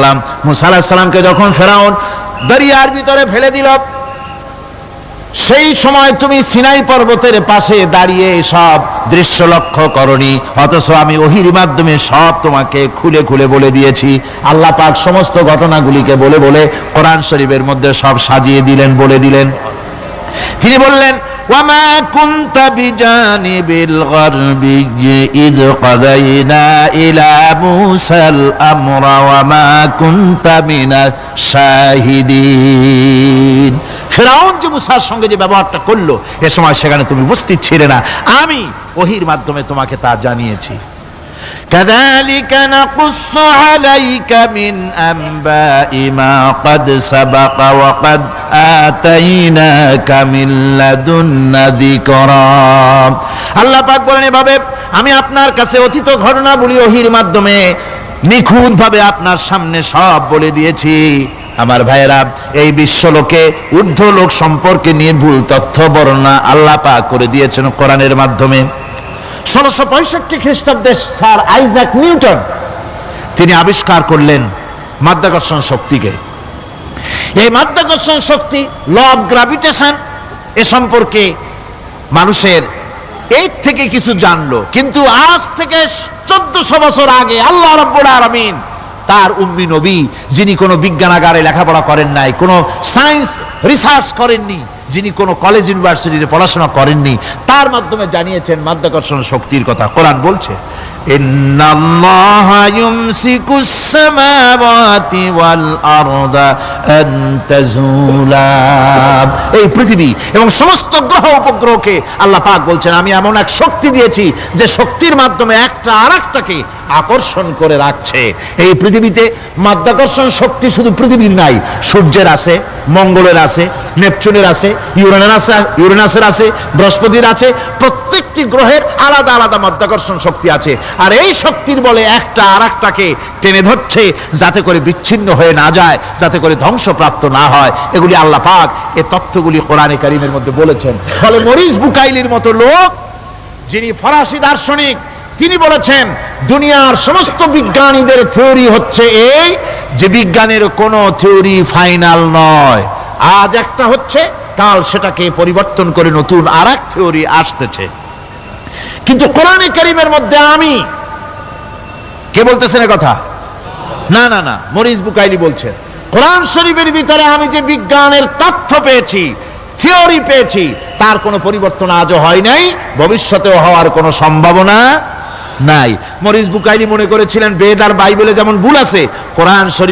সালাম। মুসা আলাইহিস সালামকে যখন ফেরাউন দরিয়ার ভিতরে ফেলে দিল, সেই সময় তুমি সিনাই পর্বতের পাশে দাঁড়িয়ে সব দৃশ্য লক্ষ্য করনি, অথচ আমি ওহীর মাধ্যমে সব তোমাকে খুলে খুলে বলে দিয়েছি। আল্লাহ পাক সমস্ত ঘটনাগুলিকে বলে বলে কোরআন শরীফের মধ্যে সব সাজিয়ে দিলেন, বলে দিলেন। তিনি বললেন, ওয়ামা কুনতা বিজানিবিল গারবিয়্যি ইয কাযাইনা ইলা মূসাল আমরা ওয়ামা কুনতা মিনাশ শাহিদিন। ফিরআউন যে মুসার সঙ্গে যে ব্যবহারটা করলো, এ সময় সেখানে তুমি উপস্থিত ছিলে না, আমি ওহীর মাধ্যমে তোমাকে তা জানিয়েছি। كذلك نقص عليك من أنباء ما قد سبق وقد آتيناك من لدنا ذكرا। আল্লাহ পাক বলেন, এভাবে আমি আপনার কাছে অতীত ঘটনাবলী ওহীর মাধ্যমে নিখুঁত ভাবে আপনার সামনে সব বলে দিয়েছি। আমার ভাইয়েরা, এই বিশ্বলোকে ঊর্ধ্ব লোক সম্পর্কে নিয়ে ভুল তথ্য বর্ণনা আল্লাহ পাক করে দিয়েছেন কোরআনের মাধ্যমে। 1665 খ্রিস্টাব্দে স্যার আইজাক নিউটন তিনি আবিষ্কার করলেন মাধ্যাকর্ষণ শক্তিকে। এই মাধ্যাকর্ষণ শক্তি, ল অফ গ্র্যাভিটেশন, এ সম্পর্কে মানুষের এই থেকে কিছু জানলো, কিন্তু আজ থেকে 1400 বছর আগে আল্লাহ রাব্বুল আলামিন তার উম্মি নবী, যিনি কোনো বিজ্ঞানাগারে লেখাপড়া করেন নাই, কোনো সায়েন্স রিসার্চ করেননি, যিনি কোনো কলেজ ইউনিভার্সিটিতে পড়াশোনা করেননি, তার মাধ্যমে জানিয়েছেন মাধ্যাকর্ষণ শক্তির কথা। কোরআন বলছে, ইন্নাল্লাহা ইউমসিকুস সামাওয়াতি ওয়াল আরদা আন তাজুলা। এই পৃথিবী এবং সমস্ত গ্রহ উপগ্রহকে আল্লাহ পাক বলছেন, আমি এমন এক শক্তি দিয়েছি যে শক্তির মাধ্যমে একটা আরেকটাকে আকর্ষণ করে রাখছে। এই পৃথিবীতে মাধ্যাকর্ষণ শক্তি শুধু পৃথিবীর নাই, সূর্যের আছে, মঙ্গলের আছে, নেপচুনের আছে, ইউরেনাসের আছে, বৃহস্পতির আছে। প্রত্যেকটি গ্রহের আলাদা আলাদা মাধ্যাকর্ষণ শক্তি আছে, আর এই শক্তির বলে একটা আরেকটাকে টেনে ধরছে, যাতে করে বিচ্ছিন্ন হয়ে না যায়, যাতে করে ধ্বংসপ্রাপ্ত না হয়। এগুলি আল্লাহ পাক এই তথ্যগুলি কোরআনে কারীমের মধ্যে বলেছেন। ফলে মরিস বুকাইলির মতো লোক, যিনি ফরাসি দার্শনিক, তিনি বলেছেন দুনিয়ার সমস্ত বিজ্ঞানীদের থিওরি হচ্ছে এই, যে বিজ্ঞানের কোনো থিওরি ফাইনাল নয়। আজ একটা হচ্ছে, কাল সেটাকে পরিবর্তন করে নতুন আরেক থিওরি আসতেছে। কিন্তু কোরআনে কারীমের মধ্যে আমি, কে বলতেছেন এ কথা? না না না, মরিস বুকাইলি বলছেন, কোরআন শরীফের ভিতরে আমি যে বিজ্ঞানের তথ্য পেয়েছি, থিওরি পেয়েছি, তার কোনো পরিবর্তন আজও হয় নাই, ভবিষ্যতেও হওয়ার কোনো সম্ভাবনা নাই। মরিস বুকাইলি মনে করেছিলেন বেদ আর বাইবেলে যেমন ভুল আছে, কোরআন শরীফ